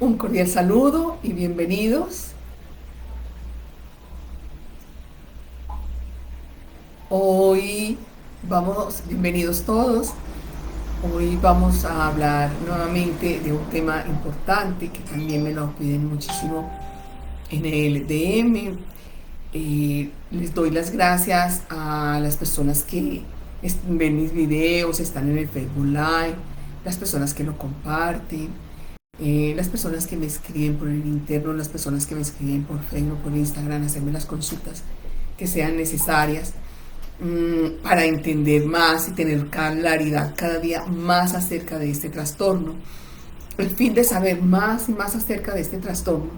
Un cordial saludo y bienvenidos. Hoy bienvenidos todos. Hoy vamos a hablar nuevamente de un tema importante que también me lo piden muchísimo en el DM. Les doy las gracias a las personas que ven mis videos, están en el Facebook Live, las personas que lo comparten, las personas que me escriben por el interno, las personas que me escriben por Facebook, por Instagram, hacerme las consultas que sean necesarias para entender más y tener claridad cada día más acerca de este trastorno. El fin de saber más y más acerca de este trastorno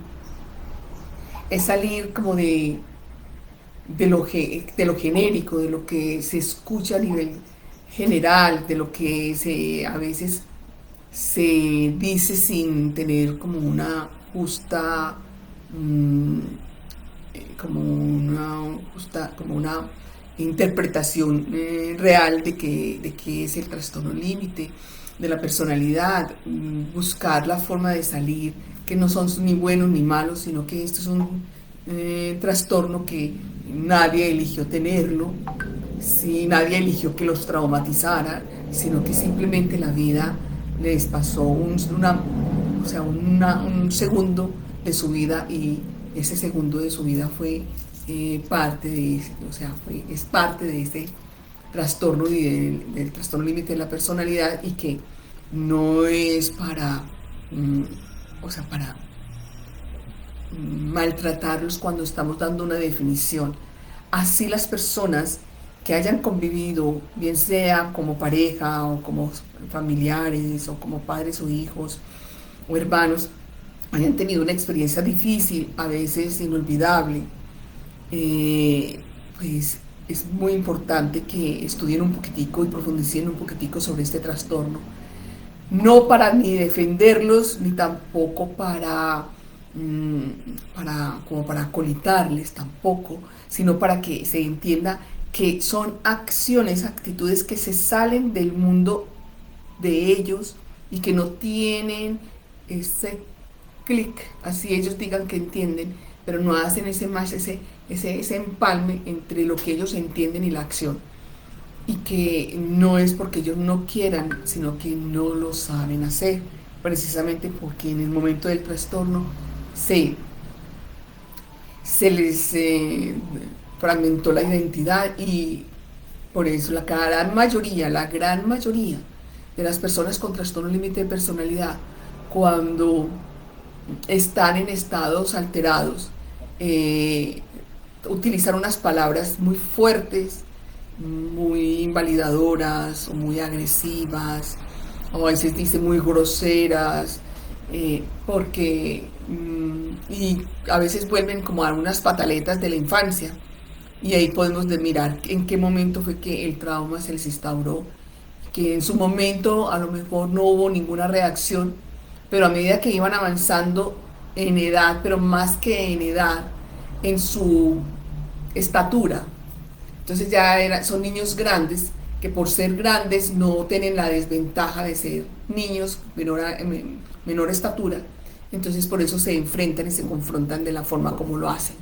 es salir como de lo genérico, de lo que se escucha a nivel general, de lo que a veces se dice sin tener como una justa, mm, como una interpretación real de qué es el trastorno límite de la personalidad, buscar la forma de salir, que no son ni buenos ni malos, sino que esto es un trastorno que nadie eligió tenerlo, si nadie eligió que los traumatizara, sino que simplemente la vida les pasó un segundo de su vida, y ese segundo de su vida fue parte de, o sea, es parte de ese trastorno y del trastorno límite de la personalidad, y que no es para maltratarlos cuando estamos dando una definición. Así las personas que hayan convivido, bien sea como pareja o como familiares o como padres o hijos o hermanos, hayan tenido una experiencia difícil, a veces inolvidable, eh, pues es muy importante que estudien un poquitico y profundicen un poquitico sobre este trastorno. No para ni defenderlos, ni tampoco como para acolitarles tampoco, sino para que se entienda que son acciones, actitudes que se salen del mundo de ellos y que no tienen ese clic, así ellos digan que entienden, pero no hacen ese empalme entre lo que ellos entienden y la acción. Y que no es porque ellos no quieran, sino que no lo saben hacer, precisamente porque en el momento del trastorno se, se les fragmentó la identidad, y por eso la gran mayoría de las personas con trastorno límite de personalidad, cuando están en estados alterados, eh, utilizar unas palabras muy fuertes, muy invalidadoras o muy agresivas, o a veces dice muy groseras, y a veces vuelven como a unas pataletas de la infancia, y ahí podemos mirar en qué momento fue que el trauma se les instauró, que en su momento a lo mejor no hubo ninguna reacción, pero a medida que iban avanzando en edad, pero más que en edad, en su estatura, entonces son niños grandes que por ser grandes no tienen la desventaja de ser niños menor estatura, entonces por eso se enfrentan y se confrontan de la forma como lo hacen.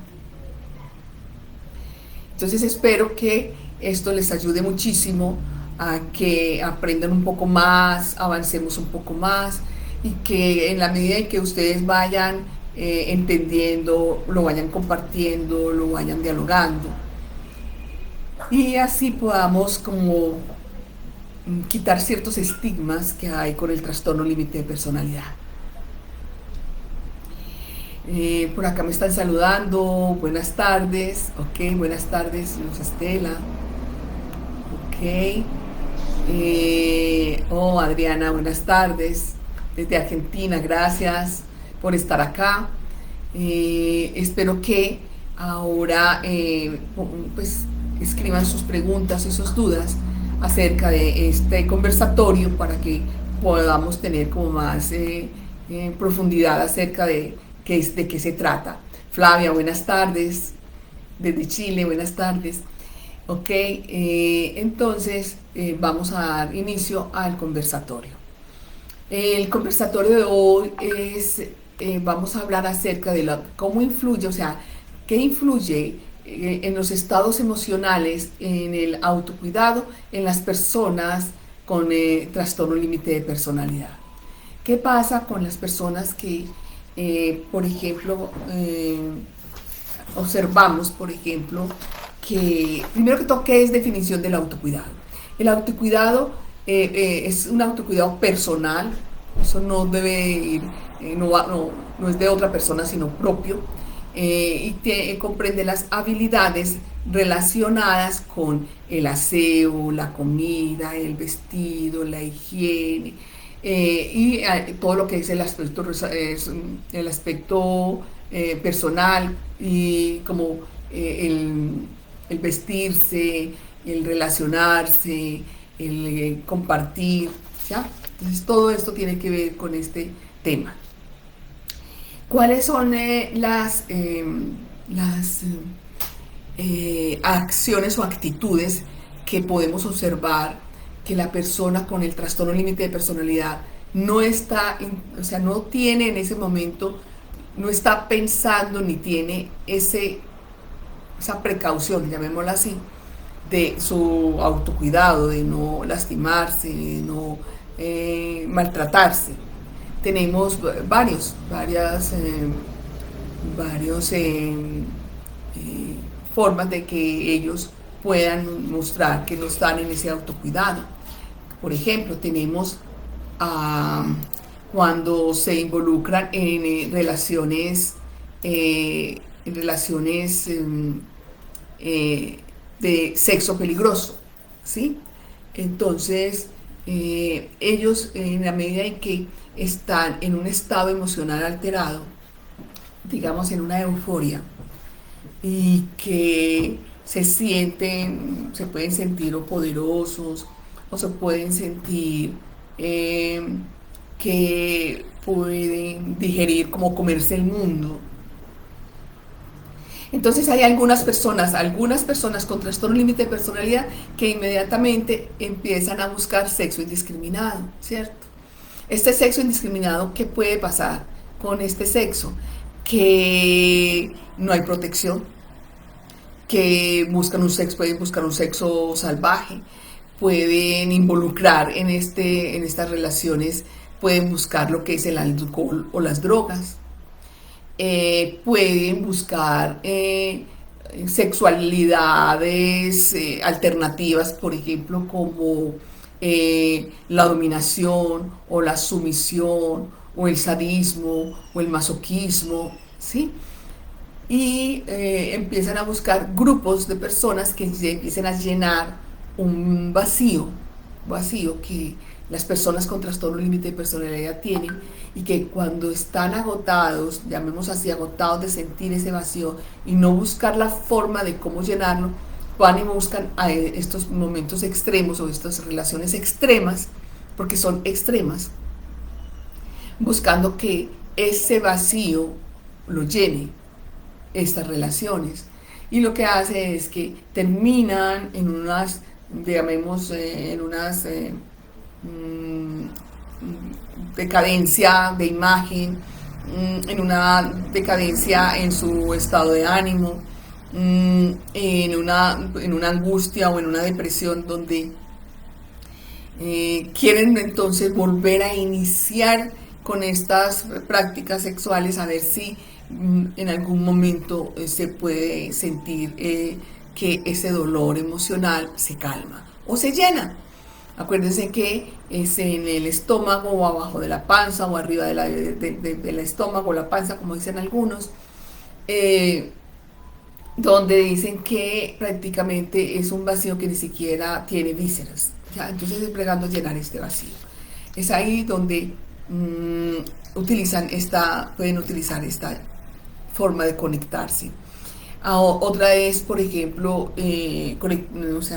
Entonces espero que esto les ayude muchísimo a que aprendan un poco más, avancemos un poco más, y que en la medida en que ustedes vayan entendiendo, lo vayan compartiendo, lo vayan dialogando, y así podamos como quitar ciertos estigmas que hay con el trastorno límite de personalidad. Por acá me están saludando, buenas tardes, ok, buenas tardes, Luz Estela, ok. Adriana, buenas tardes, desde Argentina, gracias por estar acá. Espero que ahora pues escriban sus preguntas y sus dudas acerca de este conversatorio, para que podamos tener como más profundidad acerca de qué se trata. Flavia, buenas tardes, desde Chile, buenas tardes. Ok, entonces vamos a dar inicio al conversatorio. El conversatorio de hoy es vamos a hablar acerca de cómo influye, o sea, qué influye en los estados emocionales, en el autocuidado, en las personas con trastorno límite de personalidad. ¿Qué pasa con las personas que, por ejemplo, observamos, por ejemplo, que primero que todo, ¿qué es definición del autocuidado? El autocuidado es un autocuidado personal, eso no debe ir, no es de otra persona, sino propio, comprende las habilidades relacionadas con el aseo, la comida, el vestido, la higiene, todo lo que es el aspecto personal, y como el vestirse, el relacionarse, el compartir, ¿ya? Entonces todo esto tiene que ver con este tema. ¿Cuáles son las acciones o actitudes que podemos observar que la persona con el trastorno límite de personalidad no está, o sea, no tiene en ese momento, no está pensando ni tiene esa precaución, llamémosla así, de su autocuidado, de no lastimarse, de no maltratarse? Tenemos varios formas de que ellos puedan mostrar que no están en ese autocuidado. Por ejemplo, tenemos cuando se involucran en relaciones de sexo peligroso, ¿sí? Entonces, ellos, en la medida en que están en un estado emocional alterado, digamos en una euforia, y que se pueden sentir o poderosos, o se pueden sentir que pueden digerir, como comerse el mundo. Entonces hay algunas personas con trastorno límite de personalidad que inmediatamente empiezan a buscar sexo indiscriminado, ¿cierto? Este sexo indiscriminado, ¿qué puede pasar con este sexo? Que no hay protección, que pueden buscar un sexo salvaje, pueden involucrar en estas relaciones, pueden buscar lo que es el alcohol o las drogas, pueden buscar sexualidades alternativas, por ejemplo, como la dominación o la sumisión o el sadismo o el masoquismo, ¿sí? Y empiezan a buscar grupos de personas que empiecen a llenar un vacío que las personas con trastorno límite de personalidad tienen, y que cuando están agotados, llamemos así, agotados de sentir ese vacío y no buscar la forma de cómo llenarlo, van y buscan a estos momentos extremos o estas relaciones extremas, porque son extremas, buscando que ese vacío lo llene estas relaciones. Y lo que hace es que terminan en unas, digamos, en unas decadencia de imagen, en una decadencia en su estado de ánimo, en una angustia o en una depresión, donde quieren entonces volver a iniciar con estas prácticas sexuales, a ver si en algún momento se puede sentir que ese dolor emocional se calma o se llena. Acuérdense que es en el estómago, o abajo de la panza, o arriba del estómago, la panza, como dicen algunos, donde dicen que prácticamente es un vacío que ni siquiera tiene vísceras, ¿ya? Entonces es plegando llenar este vacío. Es ahí donde pueden utilizar esta forma de conectarse. Otra es, por ejemplo,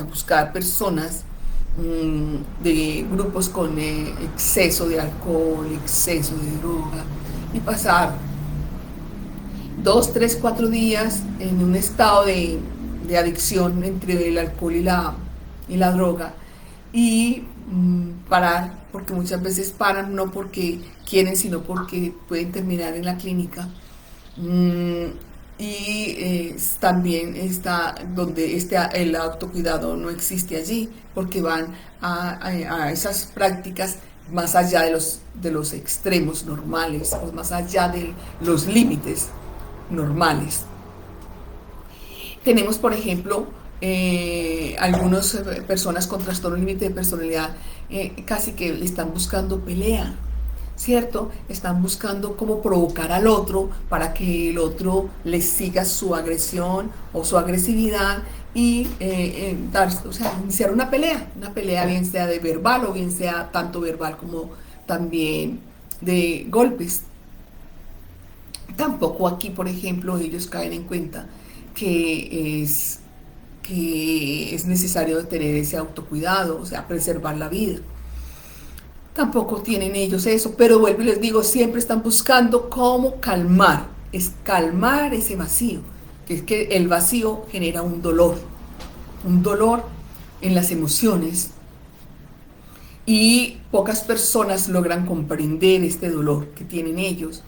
buscar personas de grupos con exceso de alcohol, exceso de droga, y pasar 2, 3, 4 días en un estado de adicción entre el alcohol y la droga, y parar, porque muchas veces paran no porque quieren, sino porque pueden terminar en la clínica. Mm, y también está donde el autocuidado no existe allí, porque van a esas prácticas más allá de los extremos normales, o más allá de los límites normales. Tenemos, por ejemplo, algunas personas con trastorno límite de personalidad casi que le están buscando pelea, ¿cierto? Están buscando cómo provocar al otro para que el otro les siga su agresión o su agresividad y o sea, iniciar una pelea bien sea de verbal o bien sea tanto verbal como también de golpes. Tampoco aquí, por ejemplo, ellos caen en cuenta que que es necesario tener ese autocuidado, o sea, preservar la vida. Tampoco tienen ellos eso, pero vuelvo y les digo, siempre están buscando cómo calmar, es calmar ese vacío, que es que el vacío genera un dolor en las emociones y pocas personas logran comprender este dolor que tienen ellos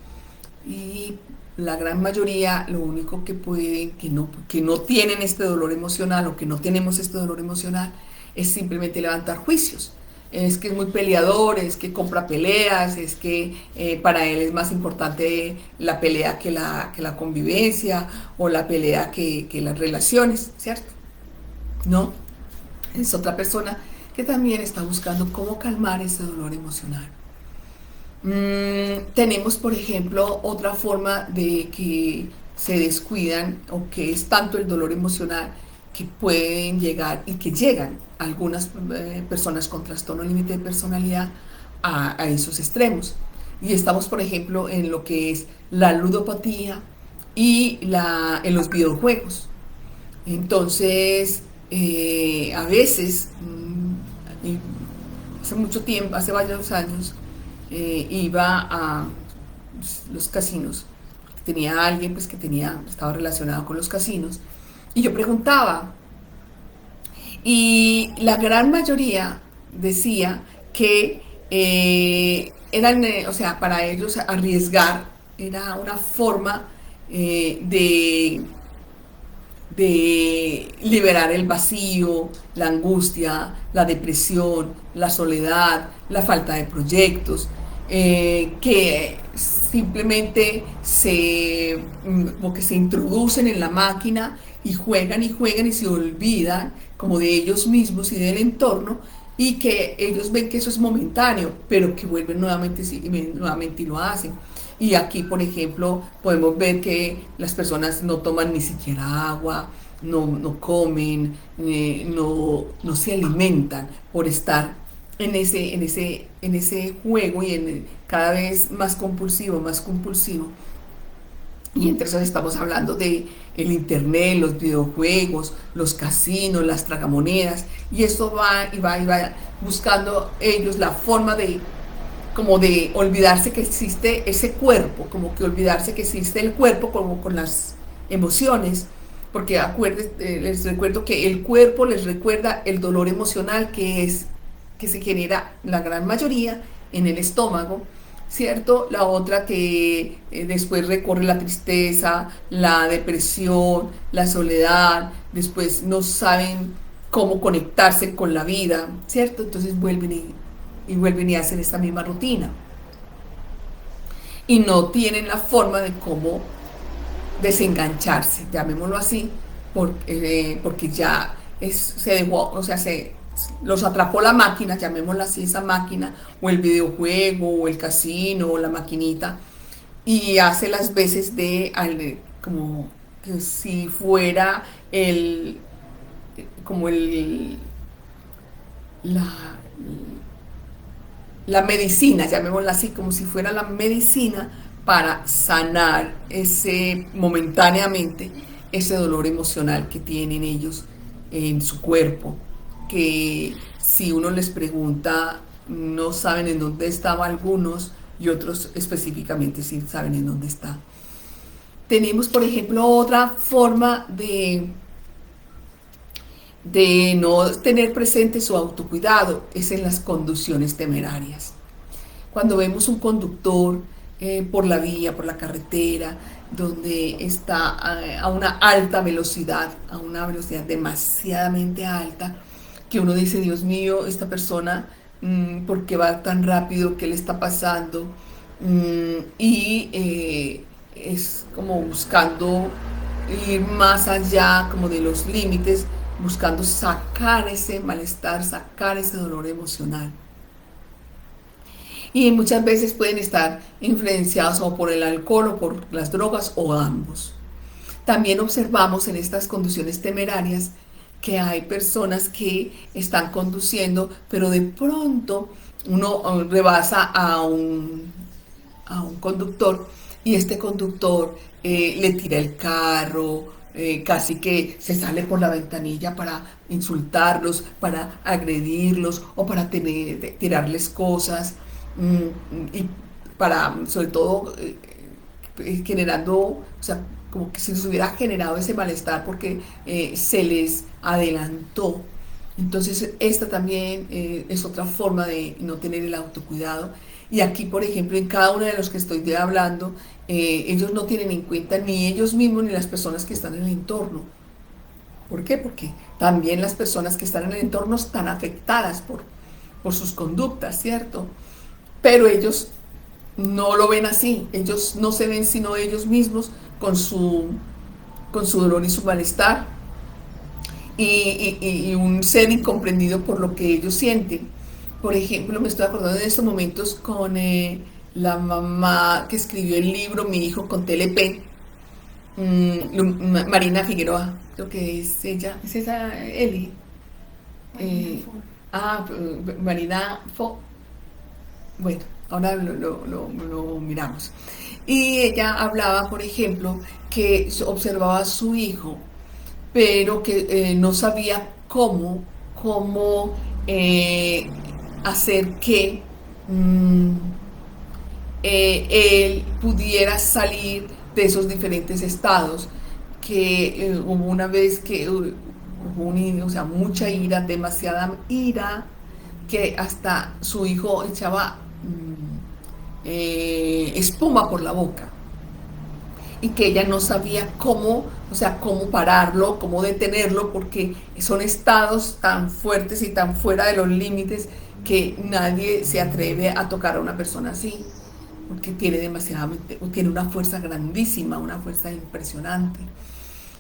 y la gran mayoría lo único que pueden, que no tienen este dolor emocional o que no tenemos este dolor emocional es simplemente levantar juicios. Es que es muy peleador, es que compra peleas, es que para él es más importante la pelea que la convivencia o la pelea que las relaciones, ¿cierto? No, es otra persona que también está buscando cómo calmar ese dolor emocional. Tenemos, por ejemplo, otra forma de que se descuidan o que es tanto el dolor emocional que pueden llegar y que llegan algunas personas con trastorno límite de personalidad a esos extremos. Y estamos, por ejemplo, en lo que es la ludopatía y en los videojuegos. Entonces, a veces, hace mucho tiempo, hace varios años, iba a los casinos. Tenía alguien pues, que estaba relacionado con los casinos. Y yo preguntaba, y la gran mayoría decía que o sea, para ellos arriesgar era una forma de liberar el vacío, la angustia, la depresión, la soledad, la falta de proyectos, que simplemente como que se introducen en la máquina y juegan y se olvidan como de ellos mismos y del entorno y que ellos ven que eso es momentáneo, pero que vuelven nuevamente, nuevamente y lo hacen. Y aquí, por ejemplo, podemos ver que las personas no toman ni siquiera agua, no comen, no se alimentan por estar en ese juego y cada vez más compulsivo, más compulsivo. Y entre eso estamos hablando de el internet, los videojuegos, los casinos, las tragamonedas. Y esto va y va y va buscando ellos la forma de como de olvidarse que existe ese cuerpo, como que olvidarse que existe el cuerpo como con las emociones, porque les recuerdo que el cuerpo les recuerda el dolor emocional que se genera la gran mayoría en el estómago, ¿cierto? La otra que después recorre la tristeza, la depresión, la soledad, después no saben cómo conectarse con la vida, ¿cierto? Entonces y vuelven y hacen esta misma rutina. Y no tienen la forma de cómo desengancharse, llamémoslo así, porque ya se dejó, o sea, los atrapó la máquina, llamémosla así, esa máquina, o el videojuego, o el casino, o la maquinita, y hace las veces como que si fuera como la, la medicina, llamémosla así, como si fuera la medicina para sanar momentáneamente ese dolor emocional que tienen ellos en su cuerpo, que si uno les pregunta, no saben en dónde estaban algunos y otros específicamente sí saben en dónde está. Tenemos, por ejemplo, otra forma de no tener presente su autocuidado es en las conducciones temerarias. Cuando vemos un conductor por la vía, por la carretera, donde está a una alta velocidad, a una velocidad demasiadamente alta, que uno dice, Dios mío, esta persona, ¿por qué va tan rápido? ¿Qué le está pasando? Es como buscando ir más allá como de los límites, buscando sacar ese malestar, sacar ese dolor emocional. Y muchas veces pueden estar influenciados o por el alcohol o por las drogas o ambos. También observamos en estas conducciones temerarias que hay personas que están conduciendo, pero de pronto uno rebasa a un conductor y este conductor le tira el carro, casi que se sale por la ventanilla para insultarlos, para agredirlos o para tirarles cosas y para, sobre todo, generando, o sea, como que se les hubiera generado ese malestar porque se les adelantó. Entonces, esta también es otra forma de no tener el autocuidado. Y aquí, por ejemplo, en cada uno de los que estoy hablando, ellos no tienen en cuenta ni ellos mismos ni las personas que están en el entorno. ¿Por qué? Porque también las personas que están en el entorno están afectadas por sus conductas, ¿cierto? Pero ellos no lo ven así, ellos no se ven sino ellos mismos con su dolor y su malestar y un ser incomprendido por lo que ellos sienten. Por ejemplo, me estoy acordando en estos momentos con la mamá que escribió el libro Mi hijo con TLP, Marina Figueroa, creo que es ella, es esa Eli. Eh, ah, Marina Fo, bueno, ahora lo miramos. Y ella hablaba, por ejemplo, que observaba a su hijo, pero que no sabía cómo eh, hacer que mm, él pudiera salir de esos diferentes estados. Que hubo una vez que hubo o sea, mucha ira, demasiada ira, que hasta su hijo echaba espuma por la boca y que ella no sabía cómo, o sea, cómo pararlo, cómo detenerlo, porque son estados tan fuertes y tan fuera de los límites que nadie se atreve a tocar a una persona así, porque tiene demasiadamente, tiene una fuerza grandísima, una fuerza impresionante.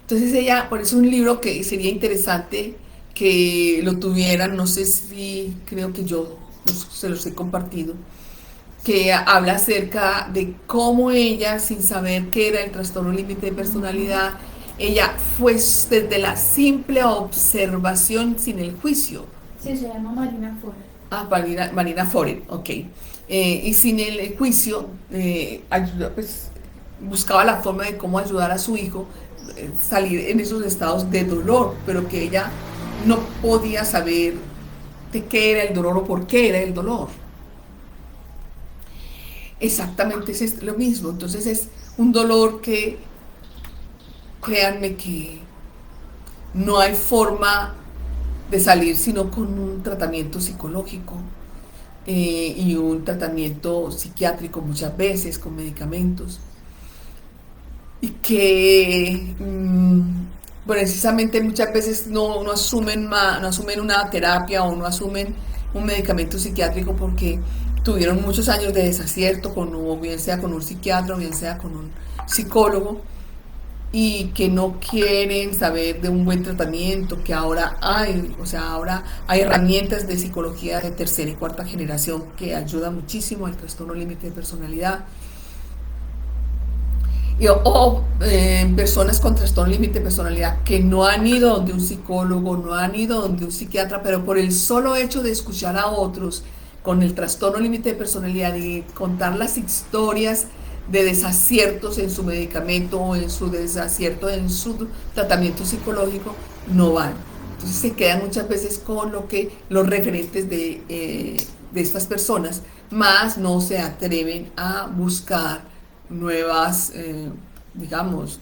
Entonces ella, por eso un libro que sería interesante que lo tuvieran, no sé si creo que yo se los he compartido, que habla acerca de cómo ella, sin saber qué era el trastorno límite de personalidad, ella fue desde la simple observación sin el juicio. Sí, se llama Marina Ford. Ah, Marina Foren, ok. Y sin el juicio, pues, buscaba la forma de cómo ayudar a su hijo salir en esos estados de dolor, pero que ella no podía saber de qué era el dolor o por qué era el dolor. Exactamente es lo mismo. Entonces es un dolor que, créanme que no hay forma de salir sino con un tratamiento psicológico y un tratamiento psiquiátrico muchas veces con medicamentos. Y que precisamente muchas veces no asumen, no asumen una terapia o no asumen un medicamento psiquiátrico porque tuvieron muchos años de desacierto, o bien sea con un psiquiatra o bien sea con un psicólogo, y que no quieren saber de un buen tratamiento, que ahora hay, o sea, ahora hay herramientas de psicología de tercera y cuarta generación que ayudan muchísimo al trastorno límite de personalidad. O personas con trastorno límite de personalidad que no han ido donde un psicólogo, no han ido donde un psiquiatra, pero por el solo hecho de escuchar a otros con el trastorno límite de personalidad y contar las historias de desaciertos en su medicamento o en su desacierto en su tratamiento psicológico, no van. Entonces se quedan muchas veces con lo que los referentes de estas personas, más no se atreven a buscar nuevas, digamos,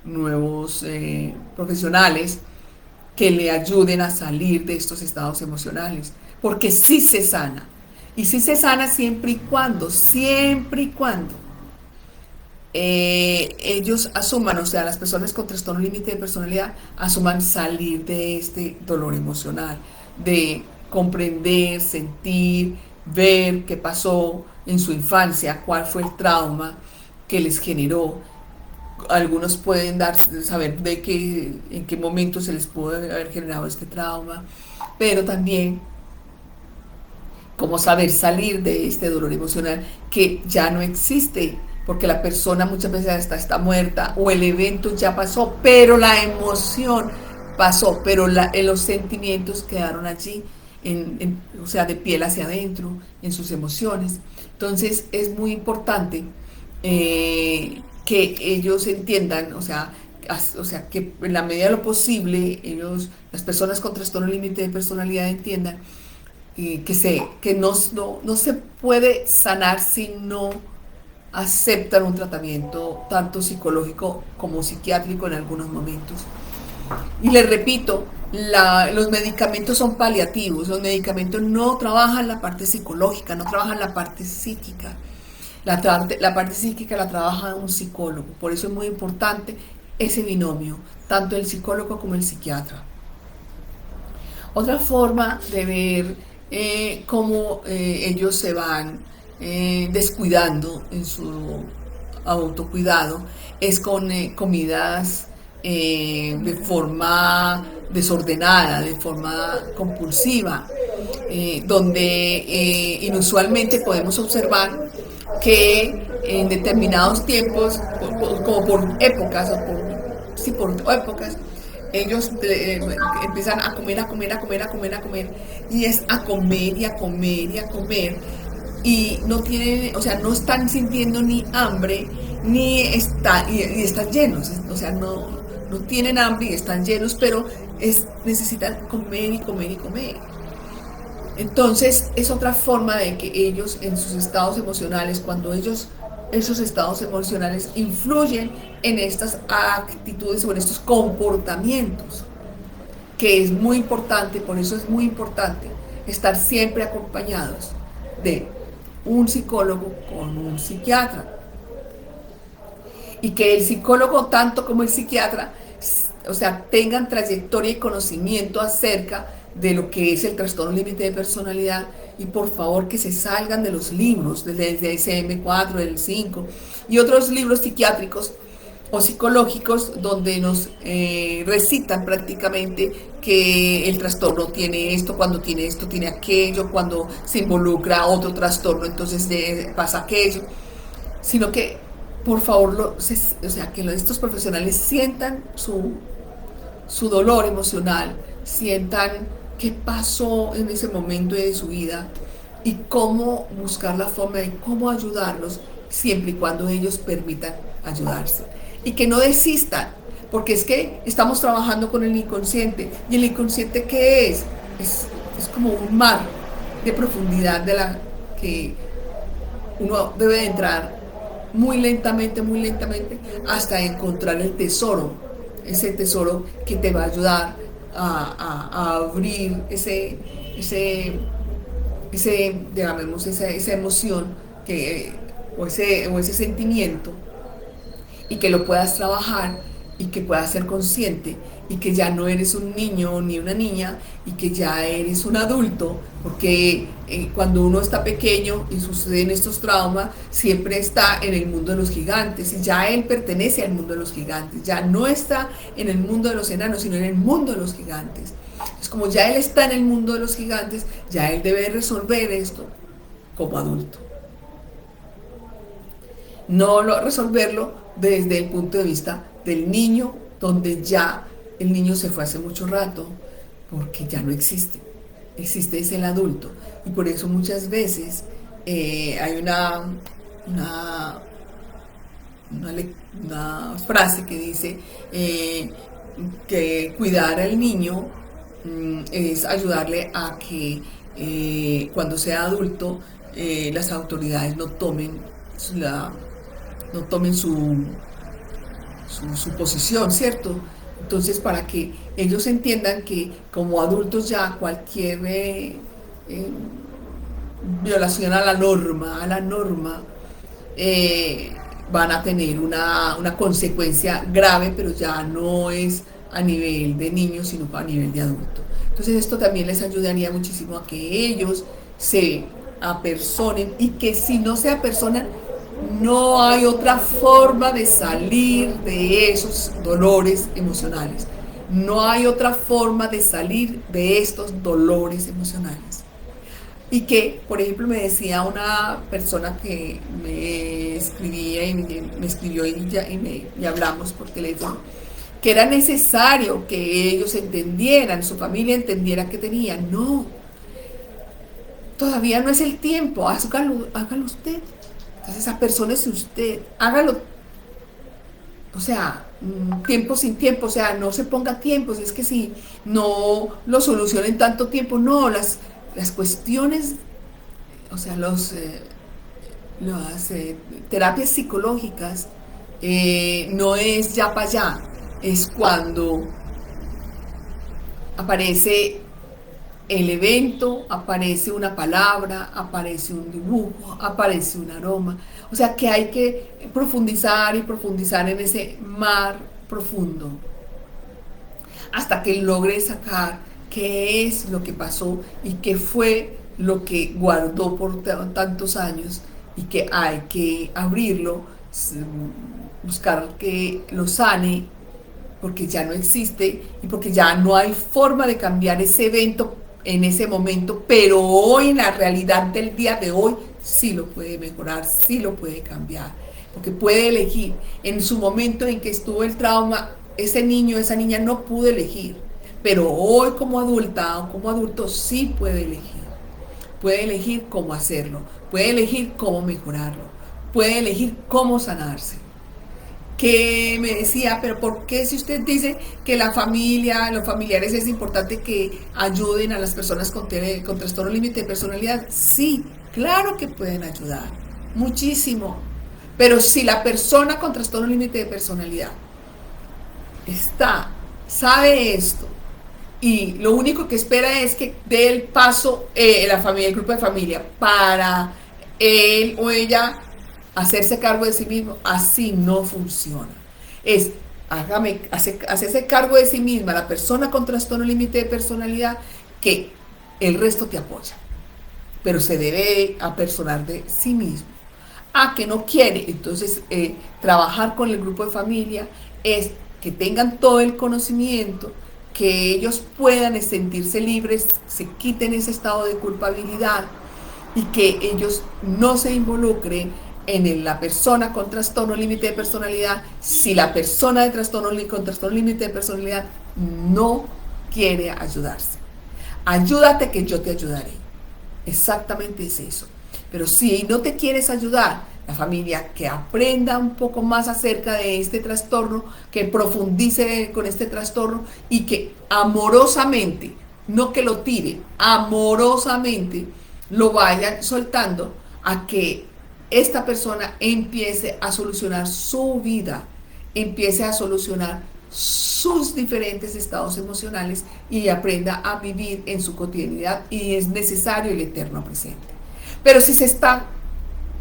nuevos profesionales que le ayuden a salir de estos estados emocionales, porque sí se sana. Y sí se sana siempre y cuando ellos asuman, o sea, las personas con trastorno límite de personalidad asuman salir de este dolor emocional, de comprender, sentir, ver qué pasó en su infancia, cuál fue el trauma que les generó. Algunos pueden saber en qué momento se les pudo haber generado este trauma, pero también cómo saber salir de este dolor emocional que ya no existe, porque la persona muchas veces está muerta o el evento ya pasó, pero la emoción pasó, pero los sentimientos quedaron allí, o sea, de piel hacia adentro, en sus emociones. Entonces es muy importante que ellos entiendan, o sea, que en la medida de lo posible, las personas con trastorno límite de personalidad entiendan que no se puede sanar si no aceptan un tratamiento tanto psicológico como psiquiátrico en algunos momentos. Y les repito, los medicamentos son paliativos, los medicamentos no trabajan la parte psicológica, no trabajan la parte psíquica. La parte psíquica la trabaja un psicólogo, por eso es muy importante ese binomio, tanto el psicólogo como el psiquiatra. Otra forma de ver cómo ellos se van descuidando en su autocuidado es con comidas de forma desordenada, de forma compulsiva, donde inusualmente podemos observar que en determinados tiempos, como por épocas, por épocas, ellos empiezan a comer, y es a comer y a comer y a comer, y no tienen, o sea, no están sintiendo ni hambre, ni y están llenos, o sea, no tienen hambre y están llenos, pero necesitan comer y comer y comer. Entonces es otra forma de que ellos en sus estados emocionales, esos estados emocionales influyen en estas actitudes o en estos comportamientos, que es muy importante, por eso es muy importante estar siempre acompañados de un psicólogo con un psiquiatra. Y que el psicólogo, tanto como el psiquiatra, o sea, tengan trayectoria y conocimiento acerca de lo que es el trastorno límite de personalidad, y por favor que se salgan de los libros del DSM-4, del 5 y otros libros psiquiátricos o psicológicos donde nos recitan prácticamente que el trastorno tiene esto, cuando tiene esto, tiene aquello, cuando se involucra otro trastorno, entonces pasa aquello, sino que por favor, o sea, que estos profesionales sientan su dolor emocional, sientan qué pasó en ese momento de su vida y cómo buscar la forma de cómo ayudarlos siempre y cuando ellos permitan ayudarse. Y que no desistan, porque es que estamos trabajando con el inconsciente. ¿Y el inconsciente qué es? Es como un mar de profundidad de la que uno debe entrar muy lentamente, hasta encontrar el tesoro, ese tesoro que te va a ayudar a abrir digamos, esa emoción o ese sentimiento, y que lo puedas trabajar y que puedas ser consciente y que ya no eres un niño ni una niña y que ya eres un adulto, porque cuando uno está pequeño y suceden estos traumas, siempre está en el mundo de los gigantes y ya él pertenece al mundo de los gigantes, ya no está en el mundo de los enanos, sino en el mundo de los gigantes. Es como ya él está en el mundo de los gigantes, ya él debe resolver esto como adulto. No resolverlo desde el punto de vista del niño, donde ya el niño se fue hace mucho rato, porque ya no existe. Es el adulto. Y por eso muchas veces hay una frase que dice que cuidar al niño es ayudarle a que cuando sea adulto las autoridades no tomen su posición, ¿cierto? Entonces, para que ellos entiendan que como adultos ya cualquier eh, violación a la norma, eh, van a tener una consecuencia grave, pero ya no es a nivel de niños, sino a nivel de adulto. Entonces esto también les ayudaría muchísimo a que ellos se apersonen y que si no se apersonan, no hay otra forma de salir de esos dolores emocionales. No hay otra forma de salir de estos dolores emocionales. Y que, por ejemplo, me decía una persona que me escribía y me escribió y hablamos por teléfono, que era necesario que ellos entendieran, su familia entendiera que tenían. No, todavía no es el tiempo, hágalo usted. Entonces, apersónese usted, hágalo. O sea, tiempo sin tiempo, o sea, no se ponga tiempos, es que si no lo solucionen tanto tiempo, no, las cuestiones, o sea, las terapias psicológicas no es ya para allá, es cuando aparece el evento, aparece una palabra, aparece un dibujo, aparece un aroma. O sea que hay que profundizar y profundizar en ese mar profundo hasta que logre sacar qué es lo que pasó y qué fue lo que guardó por tantos años y que hay que abrirlo, buscar que lo sane porque ya no existe y porque ya no hay forma de cambiar ese evento en ese momento, pero hoy en la realidad del día de hoy sí lo puede mejorar, sí lo puede cambiar, porque puede elegir. En su momento en que estuvo el trauma, ese niño, esa niña no pudo elegir, pero hoy como adulta o como adulto sí puede elegir cómo hacerlo, puede elegir cómo mejorarlo, puede elegir cómo sanarse. Que me decía, pero ¿por qué si usted dice que la familia, los familiares es importante que ayuden a las personas con trastorno límite de personalidad? Sí, claro que pueden ayudar, muchísimo. Pero si la persona con trastorno límite de personalidad sabe esto, y lo único que espera es que dé el paso la familia, el grupo de familia, para él o ella hacerse cargo de sí mismo, así no funciona. Es, hacerse cargo de sí misma, la persona con trastorno límite de personalidad, que el resto te apoya, pero se debe apersonar de sí mismo. Que no quiere, entonces trabajar con el grupo de familia es que tengan todo el conocimiento, que ellos puedan sentirse libres, se quiten ese estado de culpabilidad y que ellos no se involucren en la persona con trastorno límite de personalidad si la persona con trastorno límite de personalidad no quiere ayudarse. Ayúdate que yo te ayudaré. Exactamente es eso. Pero si no te quieres ayudar, la familia que aprenda un poco más acerca de este trastorno, que profundice con este trastorno y que amorosamente, no que lo tire, amorosamente lo vayan soltando a que esta persona empiece a solucionar su vida, empiece a solucionar sus diferentes estados emocionales y aprenda a vivir en su cotidianidad, y es necesario el eterno presente. Pero si se está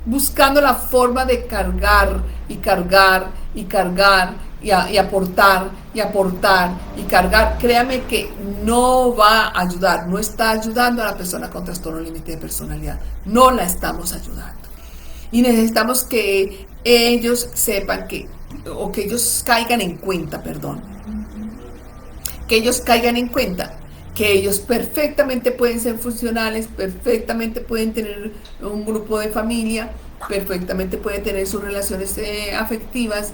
buscando la forma de cargar y cargar y cargar y aportar y aportar y cargar, créame que no va a ayudar, no está ayudando a la persona con trastorno límite de personalidad, no la estamos ayudando. Y necesitamos que ellos sepan o que ellos caigan en cuenta, que ellos caigan en cuenta que ellos perfectamente pueden ser funcionales, perfectamente pueden tener un grupo de familia, perfectamente pueden tener sus relaciones afectivas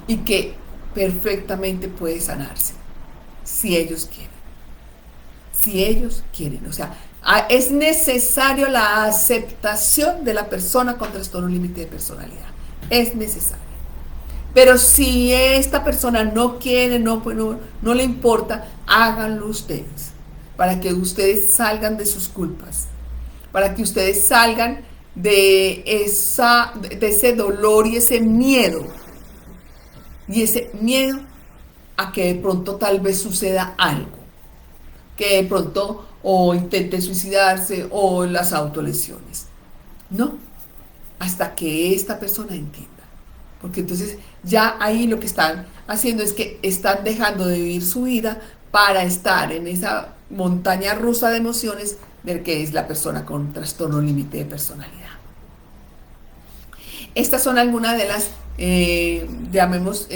y que perfectamente puede sanarse, si ellos quieren. Si ellos quieren, o sea, es necesario la aceptación de la persona con trastorno límite de personalidad, es necesario. Pero si esta persona no quiere, no le importa, háganlo ustedes, para que ustedes salgan de sus culpas, para que ustedes salgan de ese dolor y ese miedo a que de pronto tal vez suceda algo, que de pronto o intente suicidarse o las autolesiones. No, hasta que esta persona entienda. Porque entonces ya ahí lo que están haciendo es que están dejando de vivir su vida para estar en esa montaña rusa de emociones del que es la persona con trastorno límite de personalidad. Estas son algunas de las, llamemos,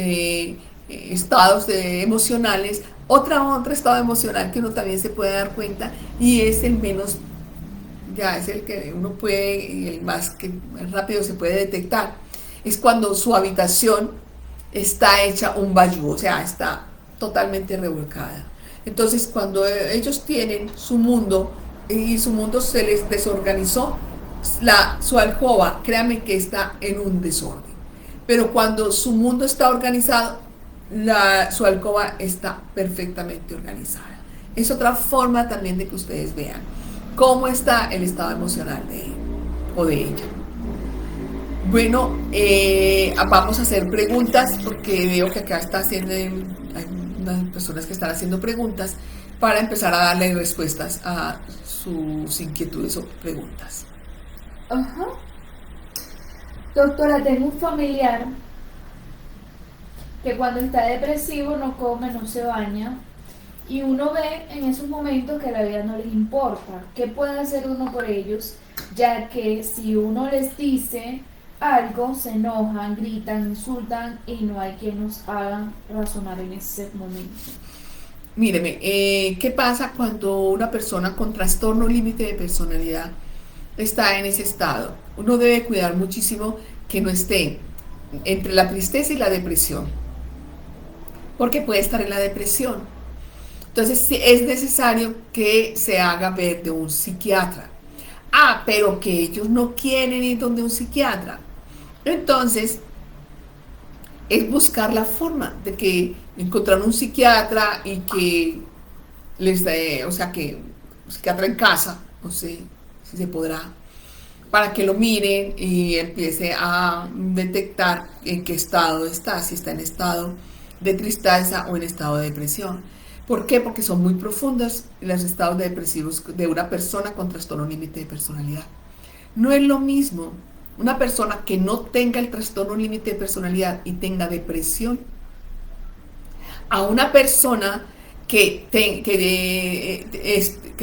estados emocionales. Otro estado emocional que uno también se puede dar cuenta y es el menos, ya es el que uno puede y el más que más rápido se puede detectar, es cuando su habitación está hecha un bayou, o sea, está totalmente revolcada. Entonces, cuando ellos tienen su mundo y su mundo se les desorganizó, su alcoba, créanme que está en un desorden. Pero cuando su mundo está organizado, su alcoba está perfectamente organizada. Es otra forma también de que ustedes vean cómo está el estado emocional de él o de ella. Bueno, vamos a hacer preguntas porque veo que acá hay unas personas que están haciendo preguntas para empezar a darle respuestas a sus inquietudes o preguntas. Ajá. Doctora, tengo un familiar que cuando está depresivo no come, no se baña y uno ve en esos momentos que la vida no les importa. ¿Qué puede hacer uno por ellos? Ya que si uno les dice algo, se enojan, gritan, insultan y no hay quien nos haga razonar en ese momento. Míreme, ¿qué pasa cuando una persona con trastorno límite de personalidad está en ese estado? Uno debe cuidar muchísimo que no esté entre la tristeza y la depresión, porque puede estar en la depresión. Entonces sí, es necesario que se haga ver de un psiquiatra. Ah, pero que ellos no quieren ir donde un psiquiatra. Entonces, es buscar la forma de que encontrar un psiquiatra y que les dé, o sea, que un psiquiatra en casa, no sé si se podrá, para que lo miren y empiece a detectar en qué estado está, si está en estado de tristeza o en estado de depresión. ¿Por qué? Porque son muy profundos los estados depresivos de una persona con trastorno límite de personalidad. No es lo mismo una persona que no tenga el trastorno límite de personalidad y tenga depresión a una persona que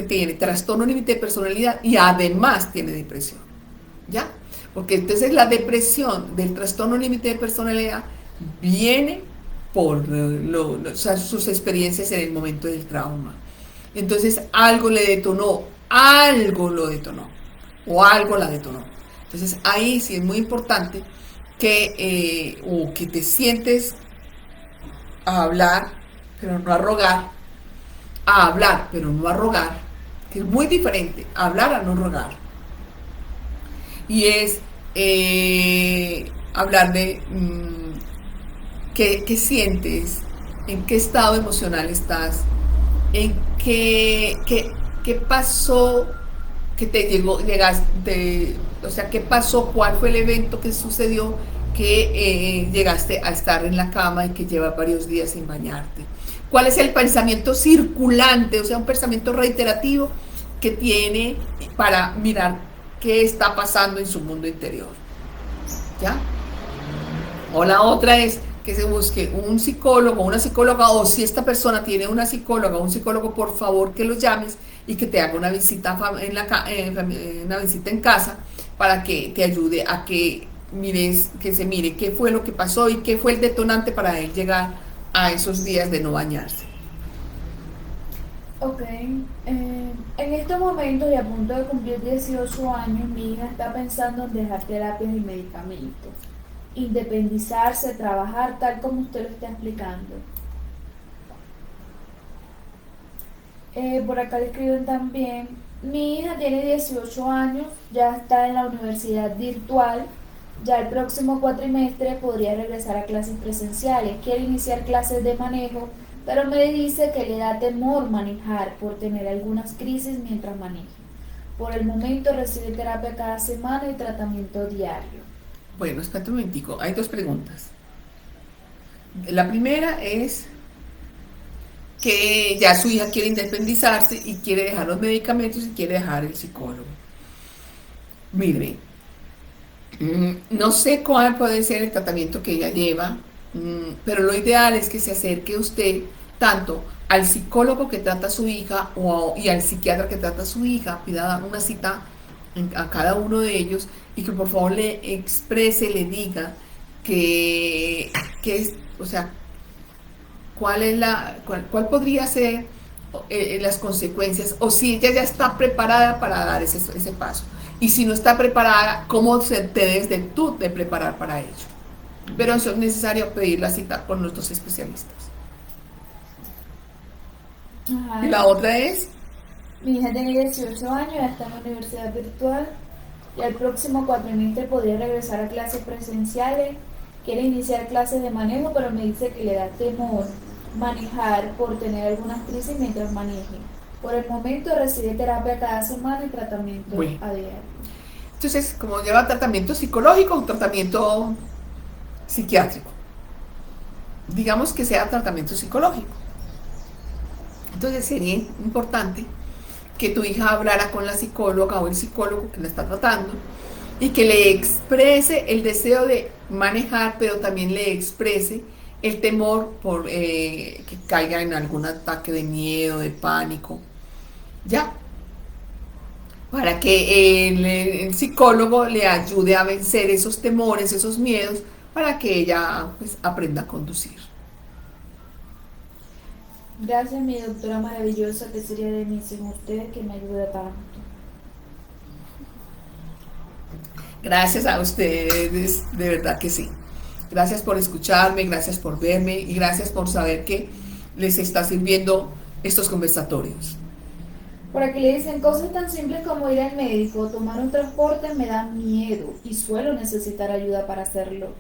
tiene trastorno límite de personalidad y además tiene depresión. ¿Ya? Porque entonces la depresión del trastorno límite de personalidad viene por o sea, sus experiencias en el momento del trauma. Entonces algo le detonó, algo lo detonó o algo la detonó. Entonces ahí sí es muy importante o que te sientes a hablar, pero no a rogar, a hablar, pero no a rogar, que es muy diferente, a hablar a no rogar. Y es hablar de qué sientes, en qué estado emocional estás, en qué pasó que te llegaste, o sea, qué pasó, cuál fue el evento que sucedió que llegaste a estar en la cama y que lleva varios días sin bañarte. ¿Cuál es el pensamiento circulante, o sea, un pensamiento reiterativo que tiene para mirar qué está pasando en su mundo interior? ¿Ya? O la otra es que se busque un psicólogo, una psicóloga, o si esta persona tiene una psicóloga o un psicólogo, por favor que lo llames y que te haga una visita una visita en casa para que te ayude a que que se mire qué fue lo que pasó y qué fue el detonante para él llegar a esos días de no bañarse. Ok, en estos momentos y a punto de cumplir 18 años, mi hija está pensando en dejar terapias y medicamentos, independizarse, trabajar tal como usted lo está explicando. Por acá le escriben también, mi hija tiene 18 años, ya está en la universidad virtual, ya el próximo cuatrimestre podría regresar a clases presenciales, quiere iniciar clases de manejo, pero me dice que le da temor manejar por tener algunas crisis mientras maneja. Por el momento recibe terapia cada semana y tratamiento diario. Bueno, espérate un momentico, hay dos preguntas. La primera es que ya su hija quiere independizarse y quiere dejar los medicamentos y quiere dejar el psicólogo. Mire, no sé cuál puede ser el tratamiento que ella lleva, pero lo ideal es que se acerque usted tanto al psicólogo que trata a su hija y al psiquiatra que trata a su hija, pida una cita a cada uno de ellos y que por favor le exprese, le diga que es, o sea, cuál podría ser las consecuencias o si ella ya está preparada para dar ese paso. Y si no está preparada, ¿cómo te debes tú de preparar para ello? Pero eso es necesario pedir la cita con nuestros especialistas. Y Ajá. la otra es, Mi hija tiene 18 años, ya está en la universidad virtual y el próximo cuatrimestre podría regresar a clases presenciales. Quiere iniciar clases de manejo, pero me dice que le da temor manejar por tener algunas crisis mientras maneje. Por el momento recibe terapia cada semana y tratamiento bueno, a diario. entonces, como lleva tratamiento psicológico o tratamiento psiquiátrico, digamos que sea tratamiento psicológico. Entonces sería importante que tu hija hablara con la psicóloga o el psicólogo que la está tratando y que le exprese el deseo de manejar, pero también le exprese el temor por que caiga en algún ataque de miedo, de pánico, ¿ya? Para que el psicólogo le ayude a vencer esos temores, esos miedos, para que ella pues, aprenda a conducir. Gracias, mi doctora maravillosa, que sería de mí sin usted que me ayuda tanto. Gracias a ustedes, de verdad que sí. Gracias por escucharme, gracias por verme y gracias por saber que les está sirviendo estos conversatorios. Por aquí le dicen cosas tan simples como ir al médico o tomar un transporte me da miedo y suelo necesitar ayuda para hacerlo.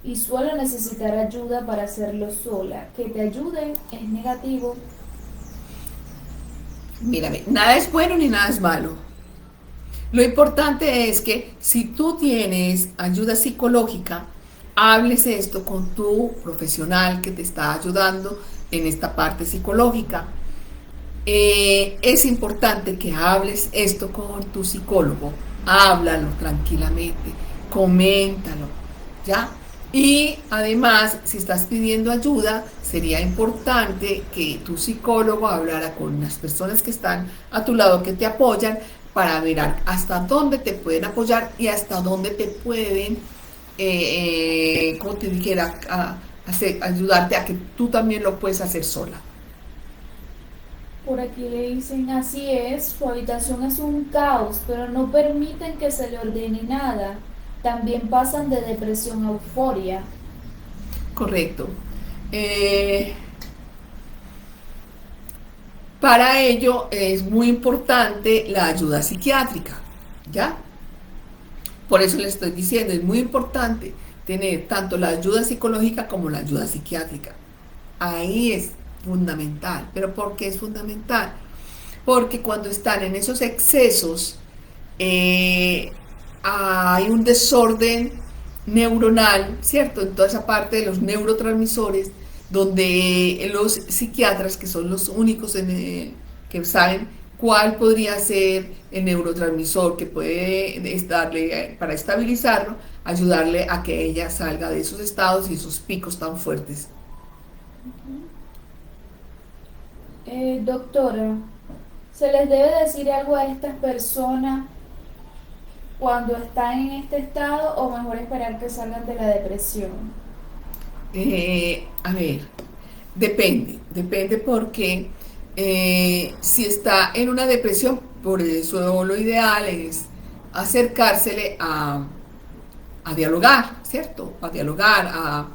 Y suelo necesitar ayuda para hacerlo sola. Que te ayuden es negativo. Mírame, nada es bueno ni nada es malo. Lo importante es que si tú tienes ayuda psicológica, hables esto con tu profesional que te está ayudando en esta parte psicológica. Es importante que hables esto con tu psicólogo, háblalo tranquilamente, coméntalo, ¿ya? Y además, si estás pidiendo ayuda, sería importante que tu psicólogo hablara con las personas que están a tu lado, que te apoyan, para ver hasta dónde te pueden apoyar y hasta dónde te pueden, como te dijera, ayudarte a que tú también lo puedes hacer sola. Por aquí le dicen así es, su habitación es un caos, pero no permiten que se le ordene nada. También pasan de depresión a euforia. Correcto. Eh, para ello es muy importante la ayuda psiquiátrica, ¿ya? Por eso le estoy diciendo, es muy importante tener tanto la ayuda psicológica como la ayuda psiquiátrica. Ahí es fundamental. ¿Pero por qué es fundamental? Porque cuando están en esos excesos, eh, hay un desorden neuronal, ¿cierto? En toda esa parte de los neurotransmisores, donde los psiquiatras, que son los únicos que saben cuál podría ser el neurotransmisor que puede darle para estabilizarlo, ayudarle a que ella salga de esos estados y esos picos tan fuertes. Doctora, ¿se les debe decir algo a estas personas cuando están en este estado o mejor esperar que salgan de la depresión? A ver, depende porque si está en una depresión, por eso lo ideal es acercársele a dialogar, ¿cierto? A dialogar, a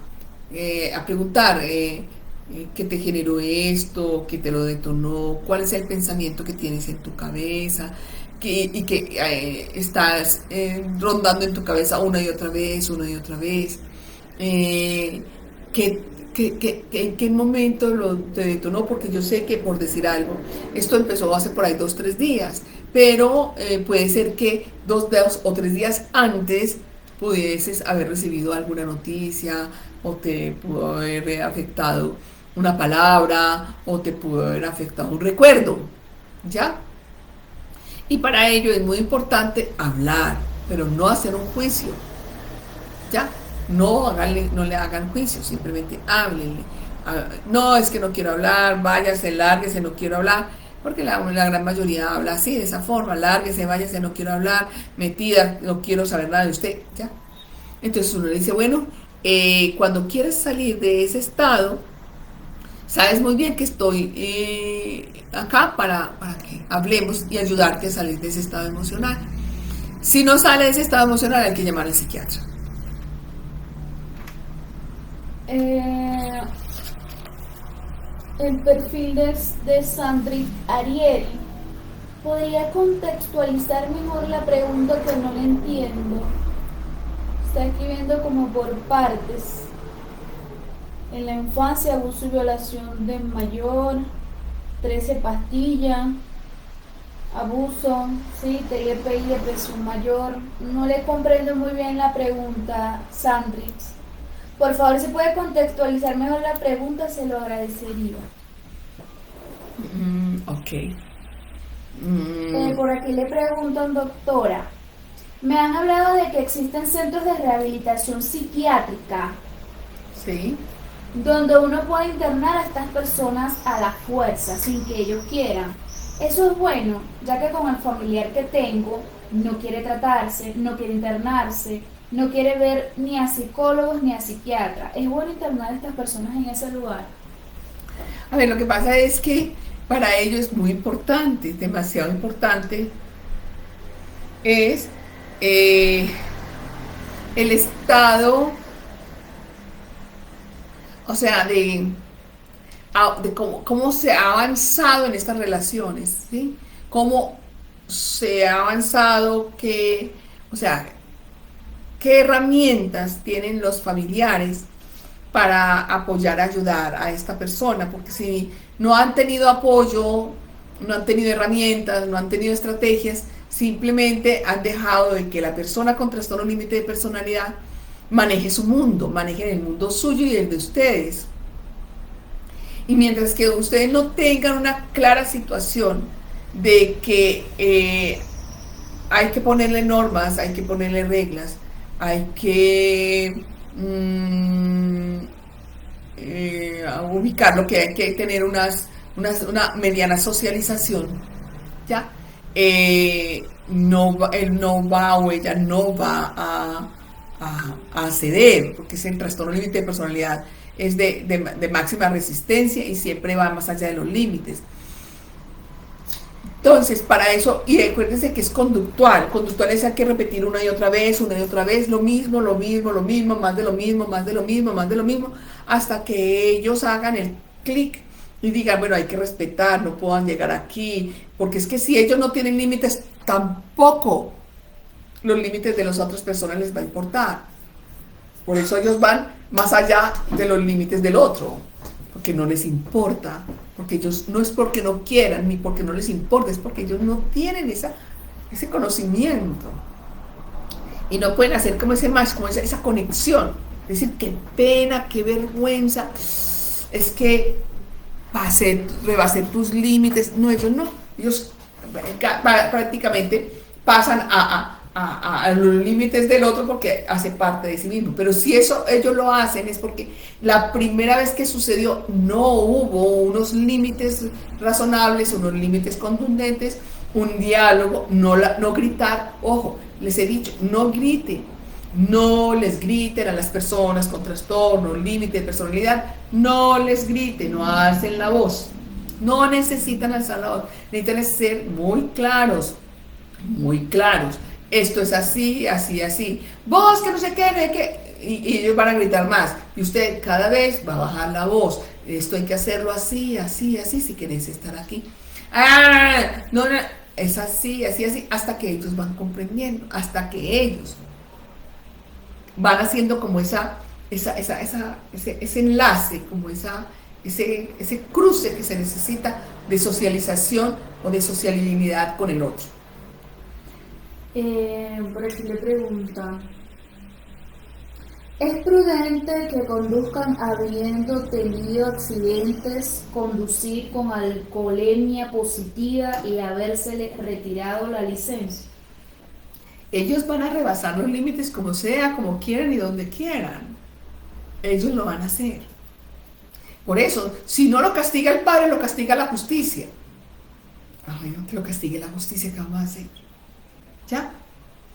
preguntar qué te generó esto, qué te lo detonó, cuál es el pensamiento que tienes en tu cabeza y que estás rondando en tu cabeza una y otra vez, una y otra vez. Eh, ¿qué, ¿En qué momento te detonó? Porque yo sé que, por decir algo, esto empezó hace por ahí 2, 3 días, pero puede ser que 2 o 3 días antes pudieses haber recibido alguna noticia o te pudo haber afectado una palabra o te pudo haber afectado un recuerdo, ¿ya? Y para ello es muy importante hablar, pero no hacer un juicio, ¿ya? No le hagan juicio, simplemente háblenle. No, es que no quiero hablar, váyase, lárguese, no quiero hablar, porque la gran mayoría habla así, de esa forma, lárguese, váyase, no quiero hablar, metida, no quiero saber nada de usted, ¿ya? Entonces uno le dice, bueno, cuando quieres salir de ese estado, sabes muy bien que estoy acá para que hablemos y ayudarte a salir de ese estado emocional. Si no sale de ese estado emocional, hay que llamar al psiquiatra. Eh, el perfil de Sandri Ariel podría contextualizar mejor la pregunta que no le entiendo. Está escribiendo como por partes. En la infancia, abuso y violación de mayor, 13 pastillas, abuso, sí, TLP y depresión mayor. No le comprendo muy bien la pregunta, Sandrix. Por favor, si puede contextualizar mejor la pregunta, se lo agradecería. Ok. Por aquí le preguntan, doctora, me han hablado de que existen centros de rehabilitación psiquiátrica Sí. donde uno puede internar a estas personas a la fuerza, sin que ellos quieran. Eso es bueno, ya que con el familiar que tengo no quiere tratarse, no quiere internarse, no quiere ver ni a psicólogos ni a psiquiatras. Es bueno internar a estas personas en ese lugar. A ver, lo que pasa es que para ellos es muy importante, demasiado importante, es eh, el estado, o sea, de cómo se ha avanzado en estas relaciones, ¿sí? Cómo se ha avanzado, o sea, qué herramientas tienen los familiares para apoyar, ayudar a esta persona, porque si no han tenido apoyo, no han tenido herramientas, no han tenido estrategias, simplemente han dejado de que la persona con trastorno límite de personalidad maneje su mundo, maneje el mundo suyo y el de ustedes. Y mientras que ustedes no tengan una clara situación de que hay que ponerle normas, hay que ponerle reglas, hay que ubicar lo que hay que tener una mediana socialización, ¿ya? Él no va o ella no va a ceder, porque ese trastorno límite de personalidad es de máxima resistencia y siempre va más allá de los límites. Entonces, para eso, y acuérdense que es conductual. Conductual es hay que repetir una y otra vez, lo mismo, lo mismo, lo mismo, más de lo mismo, más de lo mismo, más de lo mismo, hasta que ellos hagan el clic y digan, bueno, hay que respetar, no puedan llegar aquí, porque es que si ellos no tienen límites, tampoco los límites de las otras personas les va a importar. Por eso ellos van más allá de los límites del otro, porque no les importa, porque ellos no es porque no quieran ni porque no les importa, es porque ellos no tienen ese conocimiento y no pueden hacer como ese match, como esa conexión. Es decir, qué pena, qué vergüenza, es que rebasé tus límites. No, ellos no, ellos prácticamente pasan a los límites del otro porque hace parte de sí mismo. Pero si eso ellos lo hacen es porque la primera vez que sucedió no hubo unos límites razonables, unos límites contundentes, un diálogo, no gritar. Ojo, les he dicho, no griten, no les griten a las personas con trastorno, límite de personalidad, no les griten, no alcen la voz, no necesitan alzar la voz, necesitan ser muy claros, muy claros. Esto es así, así, así. Vos que no sé qué, no sé qué. Y ellos van a gritar más. Y usted cada vez va a bajar la voz. Esto hay que hacerlo así, así, así, si querés estar aquí. No, es así, así, así, hasta que ellos van comprendiendo, hasta que ellos van haciendo como ese enlace, como ese cruce que se necesita de socialización o de sociabilidad con el otro. Por aquí le pregunta, Es prudente que conduzcan habiendo tenido accidentes, conducir con alcoholemia positiva y habérsele retirado la licencia. Ellos van a rebasar los límites como sea, como quieran y donde quieran. Ellos lo van a hacer. Por eso, si no lo castiga el padre, lo castiga la justicia. Ay, no, que lo castigue la justicia, ¿qué vamos a hacer? ¿Ya?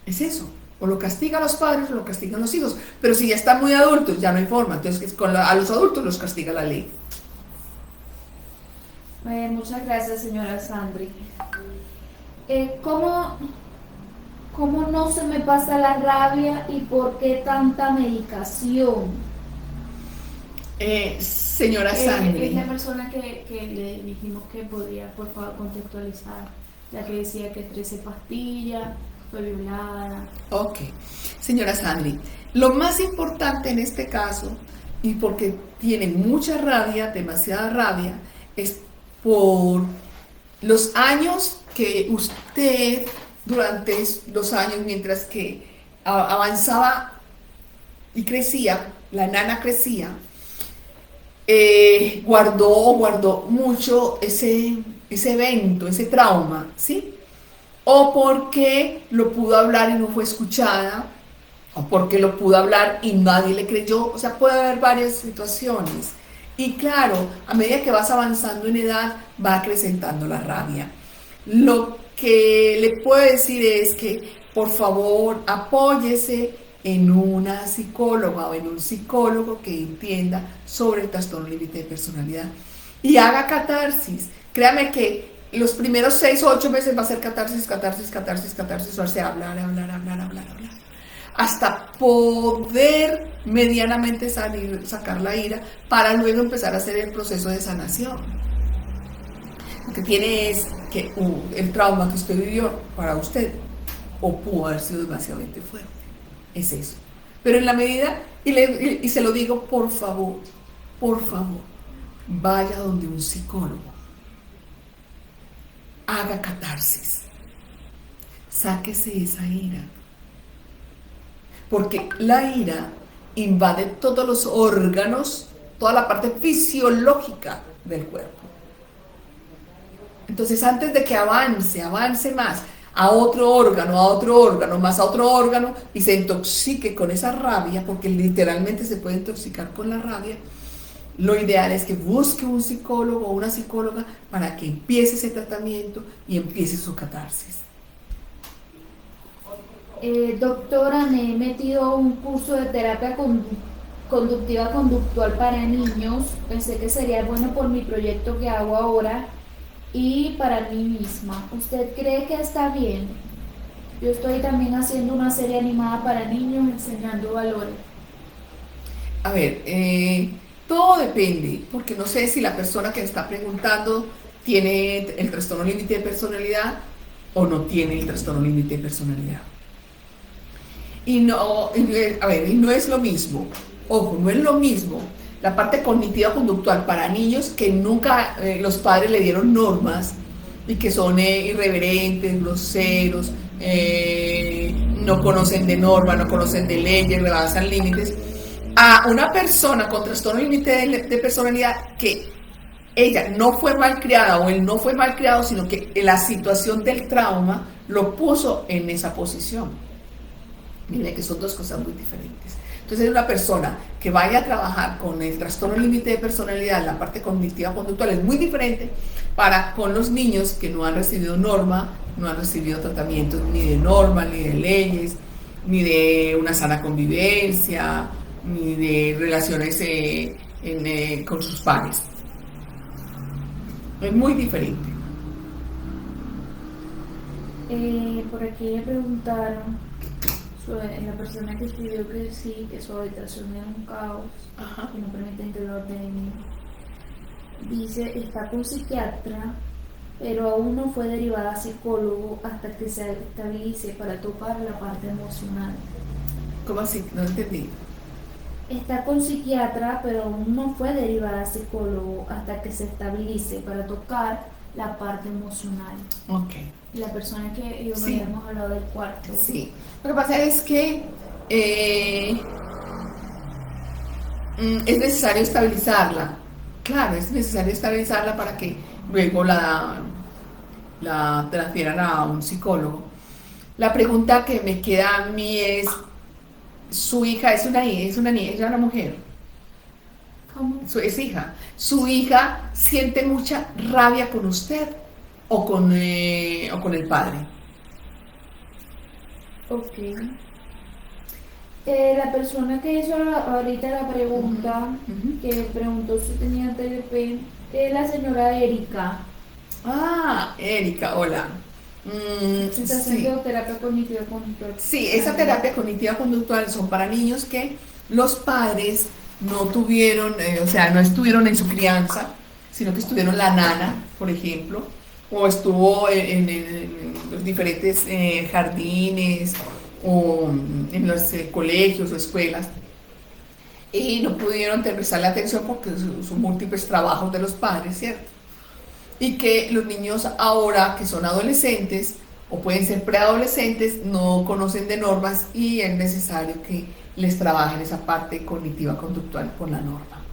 Es eso. O lo castigan los padres o lo castigan los hijos. Pero si ya están muy adultos, ya no hay forma. Entonces, a los adultos los castiga la ley. Muchas gracias, señora Sandri. ¿Cómo, ¿Cómo no se me pasa la rabia y por qué tanta medicación? Señora Sandri. Es la persona que le dijimos que podría, por favor, contextualizar, ya que decía que 13 pastillas, fue violada. Ok. Señora Sandri, lo más importante en este caso, y porque tiene mucha rabia, demasiada rabia, es por los años que usted, durante los años, mientras que avanzaba y crecía, la nana crecía, guardó mucho ese evento, ese trauma, ¿sí? O porque lo pudo hablar y no fue escuchada, o porque lo pudo hablar y nadie le creyó. O sea, puede haber varias situaciones. Y claro, a medida que vas avanzando en edad, va acrecentando la rabia. Lo que le puedo decir es que, por favor, apóyese en una psicóloga o en un psicólogo que entienda sobre el trastorno límite de personalidad y haga catarsis. Créame que los primeros 6 o 8 meses va a ser catarsis, o sea, hablar, hasta poder medianamente sacar la ira para luego empezar a hacer el proceso de sanación. Lo que tiene es que el trauma que usted vivió para usted o pudo haber sido demasiado fuerte. Es eso. Pero en la medida, y se lo digo, por favor, vaya donde un psicólogo, haga catarsis, sáquese esa ira, porque la ira invade todos los órganos, toda la parte fisiológica del cuerpo. Entonces, antes de que avance más a otro órgano, más a otro órgano, y se intoxique con esa rabia, porque literalmente se puede intoxicar con la rabia, lo ideal es que busque un psicólogo o una psicóloga para que empiece ese tratamiento y empiece su catarsis. Doctora, me he metido a un curso de terapia conductiva conductual para niños. Pensé que sería bueno por mi proyecto que hago ahora y para mí misma. ¿Usted cree que está bien? Yo estoy también haciendo una serie animada para niños enseñando valores. A ver, todo depende, porque no sé si la persona que está preguntando tiene el trastorno límite de personalidad o no tiene el trastorno límite de personalidad. Y no es lo mismo, ojo, no es lo mismo la parte cognitiva conductual para niños que nunca los padres le dieron normas y que son irreverentes, groseros, no conocen de normas, no conocen de leyes, rebasan límites, a una persona con trastorno límite de personalidad que ella no fue malcriada o él no fue malcriado, sino que la situación del trauma lo puso en esa posición. Miren que son dos cosas muy diferentes. Entonces, una persona que vaya a trabajar con el trastorno límite de personalidad, la parte cognitiva conductual, es muy diferente con los niños que no han recibido norma, no han recibido tratamientos ni de norma, ni de leyes, ni de una sana convivencia, ni de relaciones con sus pares. Es muy diferente. Por aquí le preguntaron la persona que escribió que sí, que su habitación es un caos, que no permiten que lo ordenen. Dice, está con psiquiatra, pero aún no fue derivada a psicólogo hasta que se estabilice para tocar la parte emocional. ¿Cómo así? No entendí. Está con psiquiatra, pero aún no fue derivada a psicólogo hasta que se estabilice para tocar la parte emocional. Ok. La persona que yo habíamos hablado del cuarto. Sí. Lo que pasa es que Es necesario estabilizarla. Claro, es necesario estabilizarla para que luego la transfieran a un psicólogo. La pregunta que me queda a mí es, ¿su hija es una mujer? ¿Cómo? Es hija. ¿Su hija siente mucha rabia con usted o con el padre? Ok. La persona que hizo ahorita la Ujú, pregunta, ujú. que preguntó si tenía TLP, es la señora Erika, Ah, Erika, hola. que está Sí, haciendo terapia cognitiva conductual sí, esa también. terapia cognitiva conductual son para niños que los padres no tuvieron, o sea, no estuvieron en su crianza, sino que estuvieron la nana, por ejemplo, o estuvo en los diferentes jardines o en los colegios o escuelas y no pudieron prestarle atención porque son múltiples trabajos de los padres, ¿cierto? Y que los niños ahora que son adolescentes o pueden ser preadolescentes no conocen de normas y es necesario que les trabajen esa parte cognitiva conductual con la norma.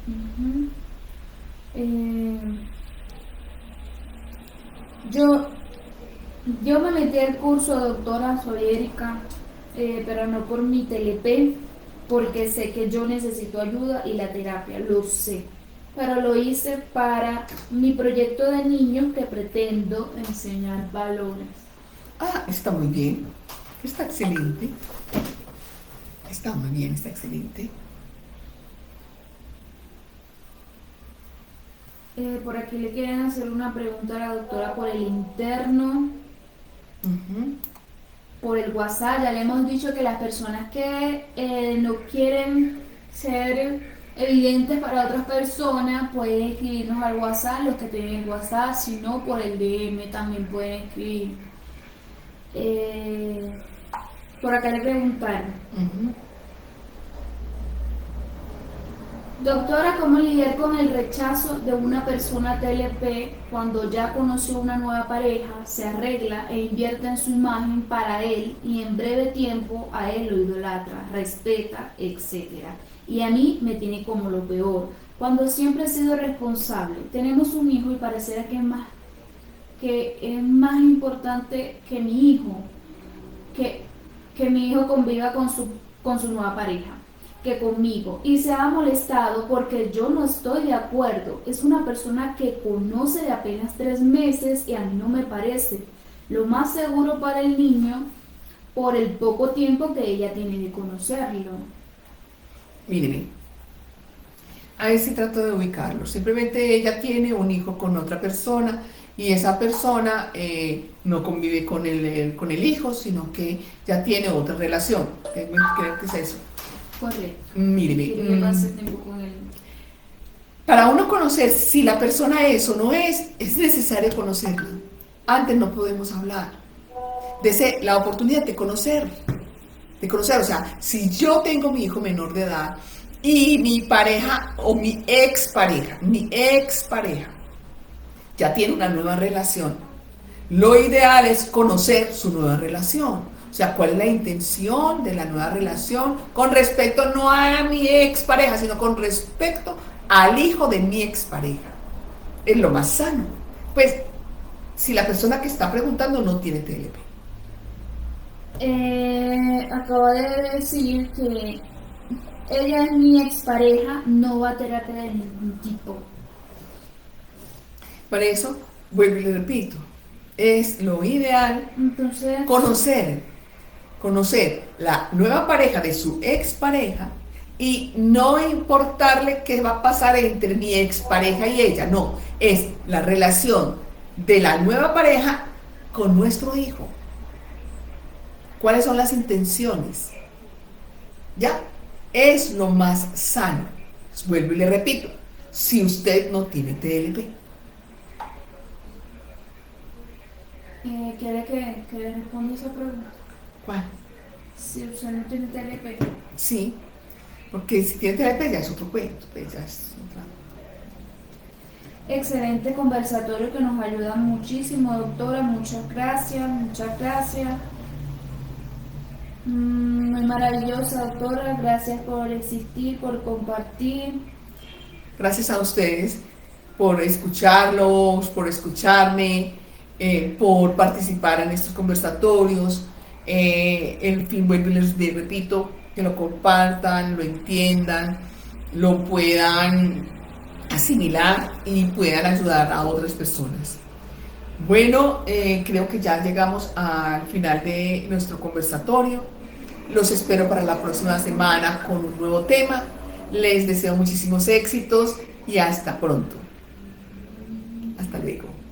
Ujú. Eh, yo, yo me metí al curso, doctora, soy Erika, pero no por mi TLP, porque sé que yo necesito ayuda y la terapia, lo sé. Pero lo hice para mi proyecto de niños que pretendo enseñar valores. Ah, está muy bien, está excelente, está muy bien, está excelente. Por aquí le quieren hacer una pregunta a la doctora por el interno, Ujú. por el WhatsApp. Ya le hemos dicho que las personas que no quieren ser evidentes para otras personas pueden escribirnos al WhatsApp, los que tienen WhatsApp, si no por el DM también pueden escribir. Eh, por acá le preguntaron, Ujú. doctora, ¿cómo lidiar con el rechazo de una persona TLP cuando ya conoció una nueva pareja, se arregla e invierte en su imagen para él y en breve tiempo a él lo idolatra, respeta, etcétera? Y a mí me tiene como lo peor, cuando siempre he sido responsable. Tenemos un hijo y pareciera que es más importante que mi hijo, que, que mi hijo conviva con su nueva pareja que conmigo y se ha molestado porque yo no estoy de acuerdo. Es una persona que conoce de apenas 3 meses y a mí no me parece lo más seguro para el niño por el poco tiempo que ella tiene de conocerlo. Míreme, a ver si trato de ubicarlo. Simplemente ella tiene un hijo con otra persona y esa persona no convive con el hijo, sino que ya tiene otra relación. Creo que es eso. Correcto. Míreme, Quiere que pase tiempo con él. para uno conocer si la persona es o no es necesario conocerla. Antes no podemos hablar. Dese la oportunidad de conocer, o sea, si yo tengo mi hijo menor de edad y mi pareja o mi expareja ya tiene una nueva relación, lo ideal es conocer su nueva relación. O sea, cuál es la intención de la nueva relación con respecto no a mi expareja, sino con respecto al hijo de mi expareja. Es lo más sano. Pues, si la persona que está preguntando no tiene TLP. Acaba de decir que ella es mi expareja, no va a terapia de ningún tipo. Por eso, vuelvo y le repito, es lo ideal Entonces, conocer, conocer la nueva pareja de su expareja y no importarle qué va a pasar entre mi expareja y ella, no, es la relación de la nueva pareja con nuestro hijo. ¿Cuáles son las intenciones? ¿Ya? Es lo más sano. Vuelvo y le repito, si usted no tiene TLP. ¿quiere que le responda esa pregunta? ¿Cuál? Si usted no tiene TLP. Sí, porque si tiene TLP ya es otro cuento, pues ya es otra. Excelente conversatorio que nos ayuda muchísimo, doctora. Muchas gracias, muchas gracias. muy maravillosa, doctora. Gracias por existir, por compartir. Gracias a ustedes por escucharlos, por escucharme, por participar en estos conversatorios. En fin, vuelvo y les repito, que lo compartan, lo entiendan, lo puedan asimilar y puedan ayudar a otras personas. Bueno, creo que ya llegamos al final de nuestro conversatorio. Los espero para la próxima semana con un nuevo tema. Les deseo muchísimos éxitos y hasta pronto. Hasta luego.